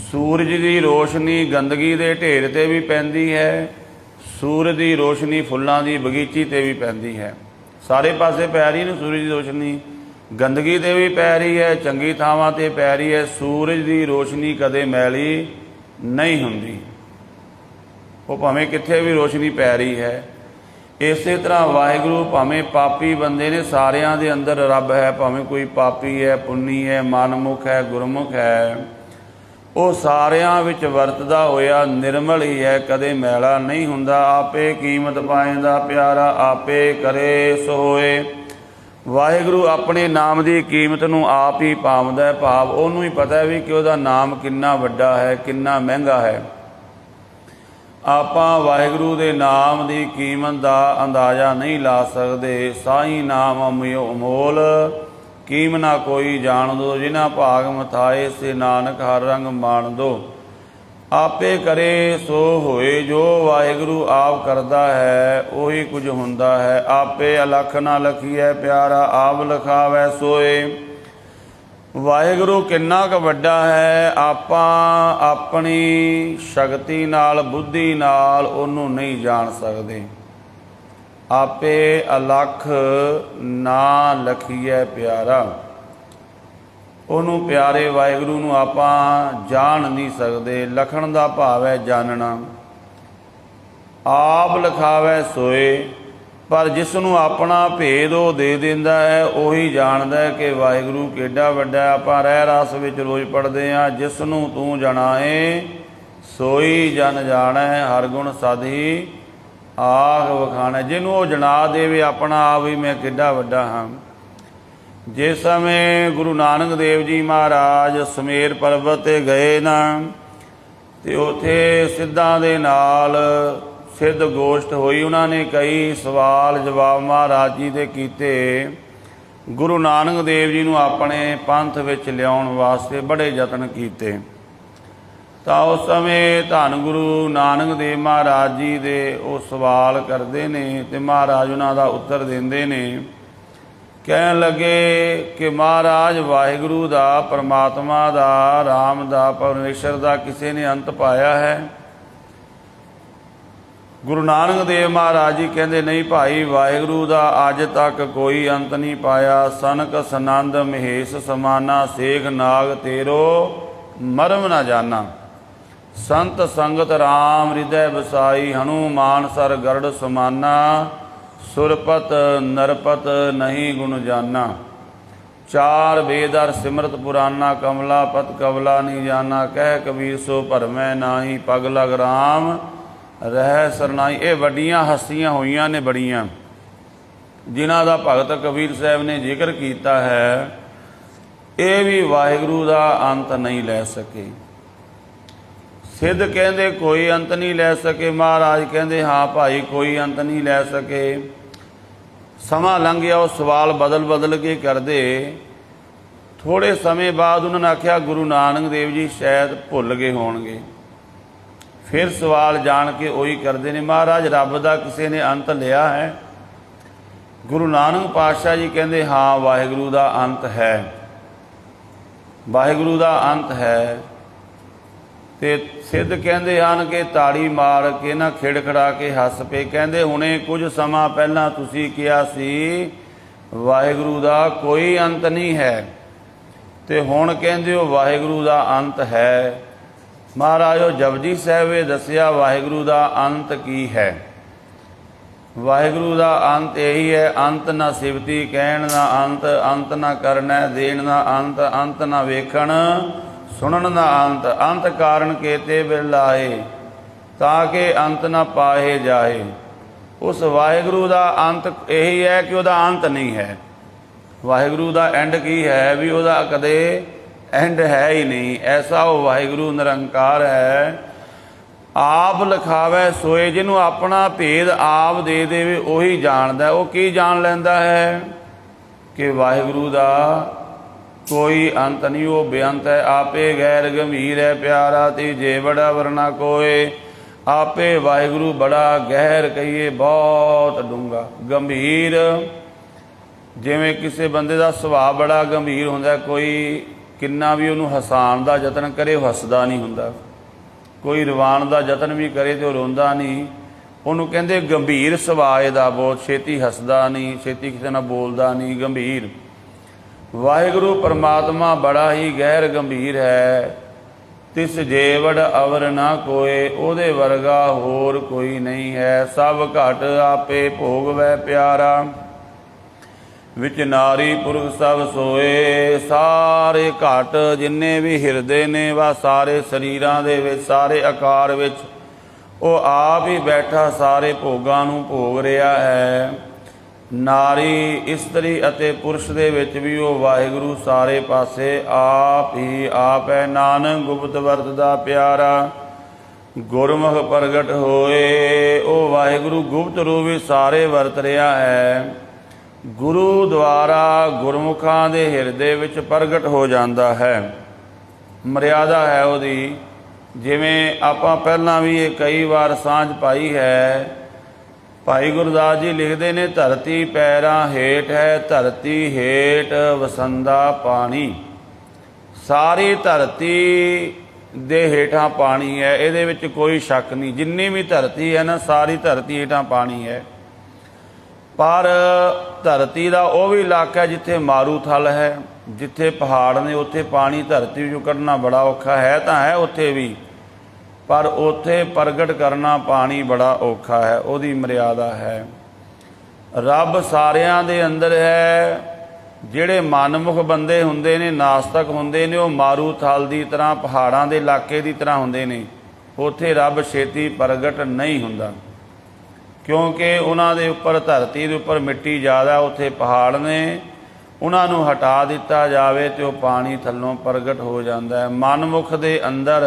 ਸੂਰਜ ਦੀ ਰੋਸ਼ਨੀ ਗੰਦਗੀ ਦੇ ਢੇਰ 'ਤੇ ਵੀ ਪੈਂਦੀ ਹੈ, ਸੂਰਜ ਦੀ ਰੋਸ਼ਨੀ ਫੁੱਲਾਂ ਦੀ ਬਗੀਚੀ 'ਤੇ ਵੀ ਪੈਂਦੀ ਹੈ। ਸਾਰੇ ਪਾਸੇ ਪੈ ਰਹੀ ਨਾ ਸੂਰਜ ਦੀ ਰੋਸ਼ਨੀ, ਗੰਦਗੀ 'ਤੇ ਵੀ ਪੈ ਰਹੀ ਹੈ, ਚੰਗੀ ਥਾਵਾਂ 'ਤੇ ਪੈ ਰਹੀ ਹੈ। ਸੂਰਜ ਦੀ ਰੋਸ਼ਨੀ ਕਦੇ ਮੈਲੀ ਨਹੀਂ ਹੁੰਦੀ, ਉਹ ਭਾਵੇਂ ਕਿੱਥੇ ਵੀ ਰੋਸ਼ਨੀ ਪੈ ਰਹੀ ਹੈ। ਇਸੇ ਤਰ੍ਹਾਂ ਵਾਹਿਗੁਰੂ ਭਾਵੇਂ ਪਾਪੀ ਬੰਦੇ ਨੇ, ਸਾਰਿਆਂ ਦੇ ਅੰਦਰ ਰੱਬ ਹੈ। ਭਾਵੇਂ ਕੋਈ ਪਾਪੀ ਹੈ, ਪੁੰਨੀ ਹੈ, ਮਨਮੁਖ ਹੈ, ਗੁਰਮੁਖ ਹੈ, ਉਹ ਸਾਰਿਆਂ ਵਿੱਚ ਵਰਤਦਾ ਹੋਇਆ ਨਿਰਮਲ ਹੀ ਹੈ, ਕਦੇ ਮੈਲਾ ਨਹੀਂ ਹੁੰਦਾ। ਆਪੇ ਕੀਮਤ ਪਾਏਂਦਾ ਪਿਆਰਾ, ਆਪੇ ਕਰੇ ਸੋ ਹੋਏ। ਵਾਹਿਗੁਰੂ ਆਪਣੇ ਨਾਮ ਦੀ ਕੀਮਤ ਨੂੰ ਆਪ ਹੀ ਪਾਉਂਦਾ, ਭਾਵ ਉਹਨੂੰ ਹੀ ਪਤਾ ਵੀ ਕਿ ਉਹਦਾ ਨਾਮ ਕਿੰਨਾ ਵੱਡਾ ਹੈ, ਕਿੰਨਾ ਮਹਿੰਗਾ ਹੈ। ਆਪਾਂ ਵਾਹਿਗੁਰੂ ਦੇ ਨਾਮ ਦੀ ਕੀਮਤ ਦਾ ਅੰਦਾਜ਼ਾ ਨਹੀਂ ਲਾ ਸਕਦੇ। ਸਾਈਂ ਨਾਮ ਅਮੋਲ ਕੀਮ ਨਾ ਕੋਈ ਜਾਣ ਦੋ, ਜਿਨ੍ਹਾਂ ਭਾਗ ਮਥਾਏ ਸੇ ਨਾਨਕ ਹਰ ਰੰਗ ਮਾਣ ਦੋ। ਆਪੇ ਕਰੇ ਸੋ ਹੋਏ। ਜੋ ਵਾਹਿਗੁਰੂ ਆਪ ਕਰਦਾ ਹੈ ਉਹੀ ਕੁਝ ਹੁੰਦਾ ਹੈ। ਆਪੇ ਅਲਖ ਨਾ ਲਖੀਐ ਪਿਆਰਾ, ਆਪ ਲਿਖਾਵੈ ਸੋਏ। ਵਾਹਿਗੁਰੂ ਕਿੰਨਾ ਕੁ ਵੱਡਾ ਹੈ, ਆਪਾਂ ਆਪਣੀ ਸ਼ਕਤੀ ਨਾਲ, ਬੁੱਧੀ ਨਾਲ ਉਹਨੂੰ ਨਹੀਂ ਜਾਣ ਸਕਦੇ। ਆਪੇ ਅਲਖ ਨਾ ਲਖੀਐ ਪਿਆਰਾ, ਉਹਨੂੰ ਪਿਆਰੇ ਵਾਹਿਗੁਰੂ ਨੂੰ ਆਪਾਂ ਜਾਣ ਨਹੀਂ ਸਕਦੇ। ਲਖਣ ਦਾ ਭਾਵ ਹੈ ਜਾਣਨਾ। ਆਪ ਲਿਖਾਵੈ ਸੋਏ, ਪਰ ਜਿਸ ਨੂੰ ਆਪਣਾ ਭੇਦ ਉਹ ਦੇ ਦਿੰਦਾ ਹੈ ਉਹੀ ਜਾਣਦਾ ਹੈ ਕਿ ਵਾਹਿਗੁਰੂ ਕਿੱਡਾ ਵੱਡਾ ਹੈ। ਆਪਾਂ ਰਹਿ ਰਸ ਵਿੱਚ ਰੋਜ਼ ਪੜ੍ਹਦੇ ਹਾਂ, ਜਿਸ ਨੂੰ ਤੂੰ ਜਣਾਏ ਸੋਈ ਜਨ ਜਾਣੈ, ਹਰ ਗੁਣ ਸਦ ਹੀ ਆਖ ਵਖਾਣੈ। ਜਿਹਨੂੰ ਉਹ ਜਣਾ ਦੇਵੇ ਆਪਣਾ ਆਪ ਵੀ ਮੈਂ ਕਿੱਡਾ ਵੱਡਾ ਹਾਂ। ਜਿਸ ਸਮੇਂ ਗੁਰੂ ਨਾਨਕ ਦੇਵ ਜੀ ਮਹਾਰਾਜ ਸਮੇਰ ਪਰਬਤ 'ਤੇ ਗਏ ਨਾ, ਤੇ ਉੱਥੇ ਸਿੱਧਾਂ ਦੇ ਨਾਲ ਸਿੱਧ ਗੋਸ਼ਟ ਹੋਈ। ਉਹਨਾਂ ਨੇ ਕਈ ਸਵਾਲ ਜਵਾਬ ਮਹਾਰਾਜ ਜੀ ਦੇ ਕੀਤੇ। ਗੁਰੂ ਨਾਨਕ ਦੇਵ ਜੀ ਨੂੰ ਆਪਣੇ ਪੰਥ ਵਿੱਚ ਲਿਆਉਣ ਵਾਸਤੇ ਬੜੇ ਯਤਨ ਕੀਤੇ। ਤਾਂ ਉਸ ਸਮੇਂ ਧੰਨ ਗੁਰੂ ਨਾਨਕ ਦੇਵ ਮਹਾਰਾਜ ਜੀ ਦੇ ਉਹ ਸਵਾਲ ਕਰਦੇ ਨੇ ਤੇ ਮਹਾਰਾਜ ਉਹਨਾਂ ਦਾ ਉੱਤਰ ਦਿੰਦੇ ਨੇ। ਕਹਿਣ ਲੱਗੇ ਕਿ ਮਹਾਰਾਜ ਵਾਹਿਗੁਰੂ ਦਾ, ਪਰਮਾਤਮਾ ਦਾ, ਰਾਮ ਦਾ, ਪਰਮੇਸ਼ਰ ਦਾ ਕਿਸੇ ਨੇ ਅੰਤ ਪਾਇਆ ਹੈ? ਗੁਰੂ ਨਾਨਕ ਦੇਵ ਮਹਾਰਾਜ ਜੀ ਕਹਿੰਦੇ ਨਹੀਂ ਭਾਈ, ਵਾਹਿਗੁਰੂ ਦਾ ਅੱਜ ਤੱਕ ਕੋਈ ਅੰਤ ਨਹੀਂ ਪਾਇਆ। ਸਨਕ ਸਨੰਦ ਮਹੇਸ਼ ਸਮਾਨਾ, ਸੇਖ ਨਾਗ ਤੇਰੋ ਮਰਮ ਨਾ ਜਾਨਾ। ਸੰਤ ਸੰਗਤ ਰਾਮ ਹਿਰਦੈ ਵਸਾਈ, ਹਨੂਮਾਨ ਸਰ ਗਰੜ ਸਮਾਨਾ। ਸੁਰਪਤ ਨਰਪਤ ਨਹੀਂ ਗੁਣ ਜਾਨਾ। चार बेदर सिमरत पुराना कमला पत कवला नहीं जाना कह कबीर सो भरमै नाही पग लग राम रह सरनाई। ये वड्डियां हस्तियां होईयां ने बड़ियां जिन्हां दा भगत कबीर साहब ने जिक्र कीता है, ये भी वाहिगुरू दा अंत नहीं लै सके। सिद्ध कहंदे कोई अंत नहीं लै सके, महाराज कहंदे हाँ भाई कोई अंत नहीं लै सके। समा लंघ गया, वो सवाल बदल बदल के करदे। थोड़े समय बाद उन्होंने आख्या गुरु नानक देव जी शायद भुल गए होणगे। फिर सवाल जान के वही करते हैं, महाराज रब दा किसी ने अंत लिया है? गुरु नानक पातशाह जी कहते हाँ वाहिगुरू दा अंत है, वाहिगुरू दा अंत है। ते सिद्ध कहते हैं कि ताड़ी मार के ना खिड़खड़ा के हस पे, कहते हुणे कुछ समा पहला तुसी किया सी वाहिगुरू दा कोई अंत नहीं है, ते हुण कहंदे हो वाहिगुरू दा अंत है। महाराज जपजी साहिब दसिया वाहिगुरू दा अंत की है। वाहिगुरू दा अंत यही है, अंत ना सिवती कहण ना अंत, अंत ना करना देण ना अंत, अंत ना वेखण सुनन ना अंत, अंत कारण केते बिरलाए ताकि अंत ना पाए जाए। उस वाहिगुरू दा अंत यही है कि वह अंत नहीं है। वाहिगुरू दा एंड की है भी वह कदे एंड है ही नहीं। ऐसा वो वाहिगुरू निरंकार है, आप लिखावे सोए, जिन्हों अपना भेद आप दे देवे उही जानदा। वो की जान लैंदा है कि वाहिगुरू दा कोई अंत नहीं, वो बेअंत है। आपे गैर गंभीर है प्यारा तीजे बड़ा वरना कोय। आपे वाहिगुरू बड़ा गहर कहिए बहुत डूंगा। गंभीर जिवें किसी बंदे का सुभाव बड़ा गंभीर हुंदा, कोई किन्ना भी उन्होंने हसाण का यतन करे हसदा नहीं हुंदा, कोई रवाण का यतन भी करे तो रोंदा नहीं। उन्होंने कहते गंभीर सुभाव दा, बहुत छेती हसदा नहीं, छेती किसी नाल बोलदा नहीं, गंभीर। वाहिगुरू परमात्मा बड़ा ही गैर गंभीर है। तिस जेवड़ अवर ना कोय, ओदे वर्गा होर कोई नहीं है। सब घट आपे भोग वै प्यारा, विच नारी पुरुष सब सोए। सारे घट जिन्ने भी हिरदे ने वा सारे शरीरां दे विच सारे आकार विच वो आप ही बैठा सारे भोगां नूं भोग रहा है। नारी इस्त्री अते पुरुष दे विच भी वो वाहिगुरू सारे पासे आप ही आप है। नानक गुप्त वरतदा प्यारा, गुरमुख प्रगट होए। वो वाहिगुरू गुप्त रूप भी सारे वरत रहा है। गुरु द्वारा गुरमुखां दे हिरदे विच प्रगट हो जाता है। मर्यादा है उहदी, जिवें आपां पहलां भी ये कई बार सांझ पाई है। भाई गुरदास जी लिखते ने धरती पैरां हेठ है, धरती हेठ वसंदा पानी। सारी धरती दे हेठां पानी है, इहदे विच कोई शक नहीं। जिन्नी भी धरती है ना सारी धरती हेठां पानी है। पर धरती का वह भी इलाका जिथे मारूथल है, जिथे पहाड़ ने, उत्थे पानी धरती विचों कढ़ना बड़ा औखा है। तो है उत्थे भी, पर उत्थे प्रगट करना पानी बड़ा औखा है, उसकी मर्यादा है। रब सारियां दे अंदर है। जिहड़े मनमुख बंदे हुंदे ने, नास्तिक हुंदे ने, वो मारू थल की तरह पहाड़ां दे इलाके की तरह हुंदे ने। उत्थे रब छेती प्रगट नहीं हुंदा, क्योंकि उन्हां दे उपर धरती दे उपर मिट्टी ज़्यादा, उत्थे पहाड़ ने। उन्हां नूं हटा दिता जावे तो वो पानी थल्लों प्रगट हो जाता है। मनमुख दे अंदर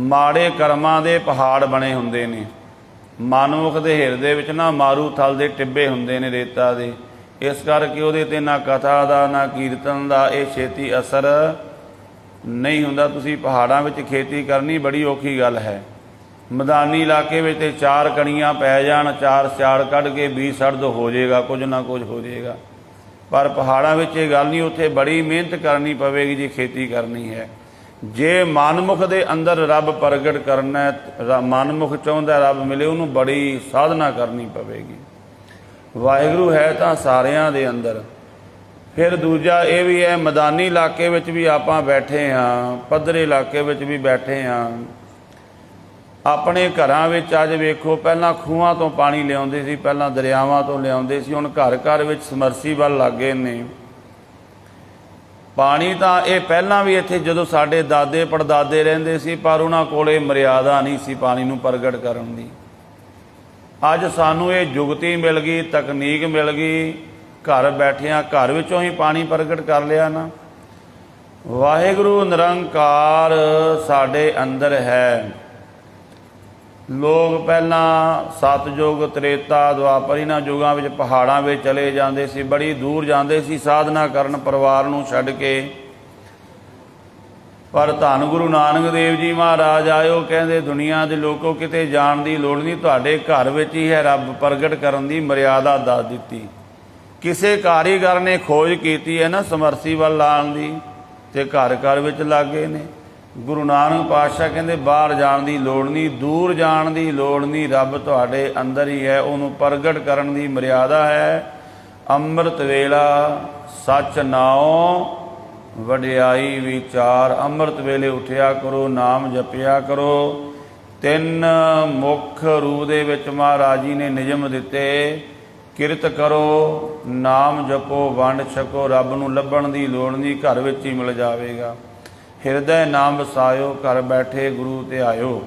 माड़े कर्मां दे पहाड़ बने हुंदे ने। मनमुख दे हिरदे विच ना मारू थल दे टिब्बे हुंदे ने रेता दे। इस करके उहदे ते ना कथा दा ना कीर्तन दा ये छेती असर नहीं हुंदा। तुसीं पहाड़ां विच खेती करनी बड़ी औखी गल है। मैदानी इलाके विच ते चार कणियां पै जाण, चार सियाड़ कढ के बीज सड़ दो, हो जाएगा कुछ ना कुछ हो जाएगा। पर पहाड़ां विच ये गल नहीं, उत्थे बड़ी मेहनत करनी पवेगी जे खेती करनी है। जे मनमुख दे अंदर रब प्रगट करना है, मनमुख चाहुंदा रब मिले, उन्होंने बड़ी साधना करनी पवेगी। वाहिगुरू है तो सारियां दे अंदर। फिर दूजा ये भी है, मैदानी इलाके विच भी आपां बैठे हाँ, पद्धरे इलाके विच भी बैठे हाँ। अपने घरां विच अज वेखो, पहलां खूहां तो पानी लियाउंदे सी, पहलां दरियावां तो लियाउंदे सी, हुण घर घर विच समरसीबल लग गए ने। ਪਾਣੀ ਤਾਂ ਇਹ ਪਹਿਲਾਂ ਵੀ ਇੱਥੇ ਜਦੋਂ ਸਾਡੇ ਦਾਦੇ ਪੜਦਾਦੇ ਰਹਿੰਦੇ ਸੀ, ਪਰ ਉਹਨਾਂ ਕੋਲੇ ਮਰਿਆਦਾ ਨਹੀਂ ਸੀ ਪਾਣੀ ਨੂੰ ਪ੍ਰਗਟ ਕਰਨ ਦੀ। ਅੱਜ ਸਾਨੂੰ ਇਹ ਜੁਗਤੀ ਮਿਲ ਗਈ, ਤਕਨੀਕ ਮਿਲ ਗਈ, ਘਰ ਬੈਠਿਆਂ ਘਰ ਵਿੱਚੋਂ ਹੀ ਪਾਣੀ ਪ੍ਰਗਟ ਕਰ ਲਿਆ ਨਾ। ਵਾਹਿਗੁਰੂ ਨਿਰੰਕਾਰ ਸਾਡੇ ਅੰਦਰ ਹੈ। ਲੋਕ ਪਹਿਲਾਂ ਸਤਜੁਗ, ਤ੍ਰੇਤਾ, ਦੁਆਪਰ ਇਹਨਾਂ ਯੁਗਾਂ ਵਿੱਚ ਪਹਾੜਾਂ ਵਿੱਚ ਚਲੇ ਜਾਂਦੇ ਸੀ, ਬੜੀ ਦੂਰ ਜਾਂਦੇ ਸੀ ਸਾਧਨਾ ਕਰਨ ਪਰਿਵਾਰ ਨੂੰ ਛੱਡ ਕੇ। ਪਰ ਧੰਨ ਗੁਰੂ ਨਾਨਕ ਦੇਵ ਜੀ ਮਹਾਰਾਜ ਆਇਓ, ਕਹਿੰਦੇ ਦੁਨੀਆ ਦੇ ਲੋਕੋ ਕਿਤੇ ਜਾਣ ਦੀ ਲੋੜ ਨਹੀਂ, ਤੁਹਾਡੇ ਘਰ ਵਿੱਚ ਹੀ ਹੈ ਰੱਬ ਪ੍ਰਗਟ ਕਰਨ ਦੀ ਮਰਿਆਦਾ ਦੱਸ ਦਿੱਤੀ। ਕਿਸੇ ਕਾਰੀਗਰ ਨੇ ਖੋਜ ਕੀਤੀ ਹੈ ਨਾ ਸਮਰਸੀਬਲ ਲਾਉਣ ਦੀ, ਤੇ ਘਰ ਘਰ ਵਿੱਚ ਲੱਗੇ ਨੇ। ਗੁਰੂ ਨਾਨਕ ਪਾਤਸ਼ਾਹ ਕਹਿੰਦੇ ਬਾਹਰ ਜਾਣ ਦੀ ਲੋੜ ਨਹੀਂ, ਦੂਰ ਜਾਣ ਦੀ ਲੋੜ ਨਹੀਂ, ਰੱਬ ਤੁਹਾਡੇ ਅੰਦਰ ਹੀ ਹੈ, ਉਹਨੂੰ ਪ੍ਰਗਟ ਕਰਨ ਦੀ ਮਰਿਆਦਾ ਹੈ। ਅੰਮ੍ਰਿਤ ਵੇਲਾ ਸੱਚ ਨਾਉ ਵਡਿਆਈ ਵਿਚਾਰ। ਅੰਮ੍ਰਿਤ ਵੇਲੇ ਉਠਿਆ ਕਰੋ, ਨਾਮ ਜਪਿਆ ਕਰੋ। ਤਿੰਨ ਮੁੱਖ ਰੂਪ ਦੇ ਵਿੱਚ ਮਹਾਰਾਜ ਜੀ ਨੇ ਨਿਯਮ ਦਿੱਤੇ। ਕਿਰਤ ਕਰੋ, ਨਾਮ ਜਪੋ, ਵੰਡ ਛਕੋ। ਰੱਬ ਨੂੰ ਲੱਭਣ ਦੀ ਲੋੜ ਨਹੀਂ, ਘਰ ਵਿੱਚ ਹੀ ਮਿਲ ਜਾਵੇਗਾ। ਹਿਰਦੈ ਨਾਮ ਵਸਾਇਓ, ਘਰ ਬੈਠੇ ਗੁਰੂ ਤੇ ਆਇਓ।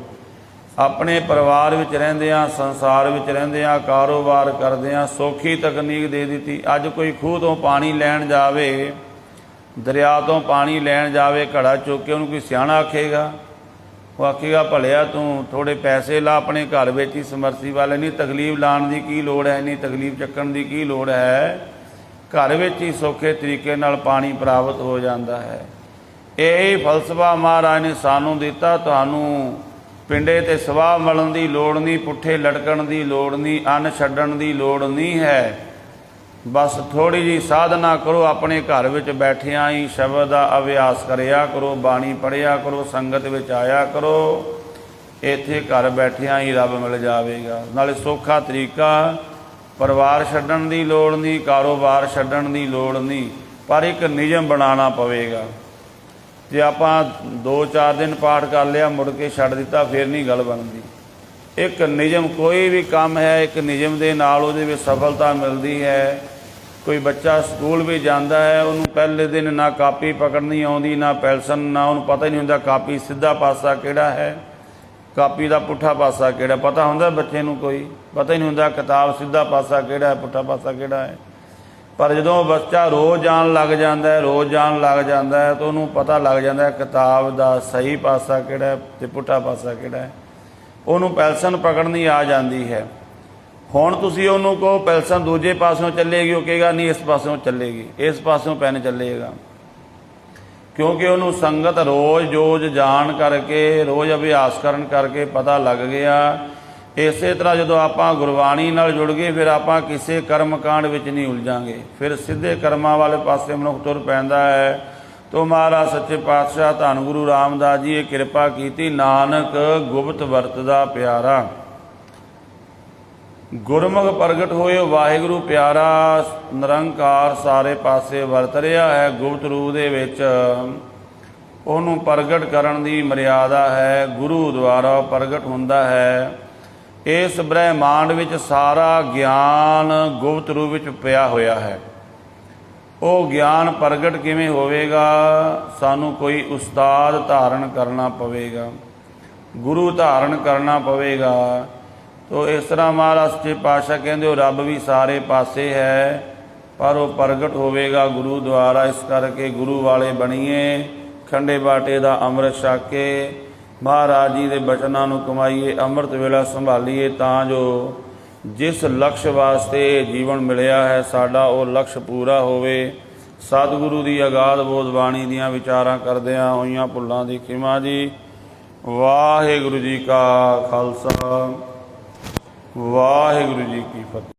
ਆਪਣੇ ਪਰਿਵਾਰ ਵਿੱਚ ਰਹਿੰਦਿਆਂ, ਸੰਸਾਰ ਵਿੱਚ ਰਹਿੰਦਿਆਂ, ਕਾਰੋਬਾਰ ਕਰਦਿਆਂ ਸੌਖੀ ਤਕਨੀਕ ਦੇ ਦਿੱਤੀ। ਅੱਜ ਕੋਈ ਖੂਹ ਤੋਂ ਪਾਣੀ ਲੈਣ ਜਾਵੇ, ਦਰਿਆ ਤੋਂ ਪਾਣੀ ਲੈਣ ਜਾਵੇ ਘੜਾ ਚੁੱਕ ਕੇ, ਉਹਨੂੰ ਕੋਈ ਸਿਆਣਾ ਆਖੇਗਾ? ਉਹ ਆਖੇਗਾ ਭਲਿਆ ਤੂੰ ਥੋੜ੍ਹੇ ਪੈਸੇ ਲਾ, ਆਪਣੇ ਘਰ ਵਿੱਚ ਹੀ ਸਮਰਸੀਬਲ, ਇੰਨੀ ਤਕਲੀਫ ਲਾਉਣ ਦੀ ਕੀ ਲੋੜ ਹੈ, ਇੰਨੀ ਤਕਲੀਫ ਚੱਕਣ ਦੀ ਕੀ ਲੋੜ ਹੈ, ਘਰ ਵਿੱਚ ਹੀ ਸੌਖੇ ਤਰੀਕੇ ਨਾਲ ਪਾਣੀ ਪ੍ਰਾਪਤ ਹੋ ਜਾਂਦਾ ਹੈ। ਇਹ ਫਲਸਫਾ ਮਹਾਰਾਜ ਨੇ ਸਾਨੂੰ ਦਿੱਤਾ। ਤੁਹਾਨੂੰ ਪਿੰਡੇ ਤੇ ਸਵਾਹ ਮਲਣ ਦੀ ਲੋੜ ਨਹੀਂ, ਪੁੱਠੇ ਲਟਕਣ ਦੀ ਲੋੜ ਨਹੀਂ, ਅੰਨ ਛੱਡਣ ਦੀ ਲੋੜ ਨਹੀਂ ਹੈ। ਬਸ ਥੋੜ੍ਹੀ ਜਿਹੀ ਸਾਧਨਾ ਕਰੋ, ਆਪਣੇ ਘਰ ਵਿੱਚ ਬੈਠਿਆਂ ਹੀ ਸ਼ਬਦ ਦਾ ਅਭਿਆਸ ਕਰਿਆ ਕਰੋ, ਬਾਣੀ ਪੜ੍ਹਿਆ ਕਰੋ, ਸੰਗਤ ਵਿੱਚ ਆਇਆ ਕਰੋ। ਇੱਥੇ ਘਰ ਬੈਠਿਆਂ ਹੀ ਰੱਬ ਮਿਲ ਜਾਵੇਗਾ। ਨਾਲੇ ਸੌਖਾ ਤਰੀਕਾ, ਪਰਿਵਾਰ ਛੱਡਣ ਦੀ ਲੋੜ ਨਹੀਂ, ਕਾਰੋਬਾਰ ਛੱਡਣ ਦੀ ਲੋੜ ਨਹੀਂ, ਪਰ ਇੱਕ ਨਿਯਮ ਬਣਾਉਣਾ ਪਵੇਗਾ। ਜੇ ਆਪਾਂ 2-4 ਦਿਨ ਪਾਠ ਕਰ ਲਿਆ ਮੁੜ ਕੇ ਛੱਡ ਦਿੱਤਾ, ਫਿਰ ਨਹੀਂ ਗੱਲ ਬਣਦੀ। ਇੱਕ ਨਿਯਮ, ਕੋਈ ਵੀ ਕੰਮ ਹੈ ਇੱਕ ਨਿਯਮ ਦੇ ਨਾਲ ਉਹਦੇ ਵਿੱਚ ਸਫਲਤਾ ਮਿਲਦੀ ਹੈ। ਕੋਈ ਬੱਚਾ ਸਕੂਲ ਵੀ ਜਾਂਦਾ ਹੈ, ਉਹਨੂੰ ਪਹਿਲੇ ਦਿਨ ਨਾ ਕਾਪੀ ਪਕੜਨੀ ਆਉਂਦੀ, ਨਾ ਪੈਨਸਲ, ਨਾ ਉਹਨੂੰ ਪਤਾ ਹੀ ਨਹੀਂ ਹੁੰਦਾ ਕਾਪੀ ਸਿੱਧਾ ਪਾਸਾ ਕਿਹੜਾ ਹੈ, ਕਾਪੀ ਦਾ ਪੁੱਠਾ ਪਾਸਾ ਕਿਹੜਾ। ਪਤਾ ਹੁੰਦਾ ਬੱਚੇ ਨੂੰ? ਕੋਈ ਪਤਾ ਹੀ ਨਹੀਂ ਹੁੰਦਾ ਕਿਤਾਬ ਸਿੱਧਾ ਪਾਸਾ ਕਿਹੜਾ ਹੈ, ਪੁੱਠਾ ਪਾਸਾ ਕਿਹੜਾ ਹੈ। ਪਰ ਜਦੋਂ ਬੱਚਾ ਰੋਜ਼ ਜਾਣ ਲੱਗ ਜਾਂਦਾ ਹੈ, ਰੋਜ਼ ਜਾਣ ਲੱਗ ਜਾਂਦਾ ਹੈ, ਤਾਂ ਉਹਨੂੰ ਪਤਾ ਲੱਗ ਜਾਂਦਾ ਹੈ ਕਿਤਾਬ ਦਾ ਸਹੀ ਪਾਸਾ ਕਿਹੜਾ ਹੈ ਅਤੇ ਪੁੱਠਾ ਪਾਸਾ ਕਿਹੜਾ ਹੈ। ਉਹਨੂੰ ਪੈਨਸਲ ਪਕੜਨੀ ਆ ਜਾਂਦੀ ਹੈ। ਹੁਣ ਤੁਸੀਂ ਉਹਨੂੰ ਕਹੋ ਪੈਨਸਲ ਦੂਜੇ ਪਾਸਿਓਂ ਚੱਲੇਗੀ, ਉਹ ਕਹੇਗਾ ਨਹੀਂ ਇਸ ਪਾਸਿਓਂ ਚੱਲੇਗੀ, ਇਸ ਪਾਸਿਓਂ ਪੈਨ ਚੱਲੇਗਾ। ਕਿਉਂਕਿ ਉਹਨੂੰ ਸੰਗਤ ਰੋਜ਼ ਜਾਣ ਕਰਕੇ, ਰੋਜ਼ ਅਭਿਆਸ ਕਰਨ ਕਰਕੇ ਪਤਾ ਲੱਗ ਗਿਆ। ਇਸੇ ਤਰ੍ਹਾਂ ਜਦੋਂ ਆਪਾਂ ਗੁਰਬਾਣੀ ਨਾਲ ਜੁੜ ਗਏ, ਫਿਰ ਆਪਾਂ ਕਿਸੇ ਕਰਮਕਾਂਡ ਵਿੱਚ ਨਹੀਂ ਉਲਝਾਂਗੇ, ਫਿਰ ਸਿੱਧੇ ਕਰਮਾਂ ਵਾਲੇ ਪਾਸੇ ਮਨੁੱਖ ਤੁਰ ਪੈਂਦਾ ਹੈ। ਤੋ ਮਹਾਰਾਜ ਸੱਚੇ ਪਾਤਸ਼ਾਹ ਧੰਨ ਗੁਰੂ ਰਾਮਦਾਸ ਜੀ ਇਹ ਕਿਰਪਾ ਕੀਤੀ। ਨਾਨਕ ਗੁਪਤ ਵਰਤਦਾ ਪਿਆਰਾ, ਗੁਰਮੁਖ ਪ੍ਰਗਟ ਹੋਏ ਵਾਹਿਗੁਰੂ ਪਿਆਰਾ। ਨਿਰੰਕਾਰ ਸਾਰੇ ਪਾਸੇ ਵਰਤ ਰਿਹਾ ਹੈ, ਗੁਪਤ ਰੂਪ ਦੇ ਵਿੱਚ ਉਹਨੂੰ ਪ੍ਰਗਟ ਕਰਨ ਦੀ ਮਰਿਆਦਾ ਹੈ। ਗੁਰੂ ਦੁਆਰਾ ਪ੍ਰਗਟ ਹੁੰਦਾ ਹੈ। ਇਸ ਬ੍ਰਹਿਮੰਡ ਵਿੱਚ ਸਾਰਾ ਗਿਆਨ ਗੁਪਤ ਰੂਪ ਵਿੱਚ ਪਿਆ ਹੋਇਆ ਹੈ। ਉਹ ਗਿਆਨ ਪ੍ਰਗਟ ਕਿਵੇਂ ਹੋਵੇਗਾ? ਸਾਨੂੰ ਕੋਈ ਉਸਤਾਦ ਧਾਰਨ ਕਰਨਾ ਪਵੇਗਾ, ਗੁਰੂ ਧਾਰਨ ਕਰਨਾ ਪਵੇਗਾ। ਤੋ ਇਸ ਤਰ੍ਹਾਂ ਮਹਾਰਾਜ ਸੱਚੇ ਪਾਤਸ਼ਾਹ ਕਹਿੰਦੇ ਹੋ ਰੱਬ ਵੀ ਸਾਰੇ ਪਾਸੇ ਹੈ, ਪਰ ਉਹ ਪ੍ਰਗਟ ਹੋਵੇਗਾ ਗੁਰੂ ਦੁਆਰਾ। ਇਸ ਕਰਕੇ ਗੁਰੂ ਵਾਲੇ ਬਣੀਏ, ਖੰਡੇ ਬਾਟੇ ਦਾ ਅੰਮ੍ਰਿਤ ਛਕ ਕੇ ਮਹਾਰਾਜ ਜੀ ਦੇ ਬਚਨਾਂ ਨੂੰ ਕਮਾਈਏ, ਅੰਮ੍ਰਿਤ ਵੇਲਾ ਸੰਭਾਲੀਏ, ਤਾਂ ਜੋ ਜਿਸ ਲਕਸ਼ ਵਾਸਤੇ ਜੀਵਨ ਮਿਲਿਆ ਹੈ ਸਾਡਾ ਉਹ ਲਕਸ਼ ਪੂਰਾ ਹੋਵੇ। ਸਤਿਗੁਰੂ ਦੀ ਅਗਾਧ ਬੋਧ ਬਾਣੀ ਦੀਆਂ ਵਿਚਾਰਾਂ ਕਰਦਿਆਂ ਹੋਈਆਂ ਭੁੱਲਾਂ ਦੀ ਖਿਮਾ ਜੀ। ਵਾਹਿਗੁਰੂ ਜੀ ਕਾ ਖਾਲਸਾ, ਵਾਹਿਗੁਰੂ ਜੀ ਕੀ ਫਤਿਹ।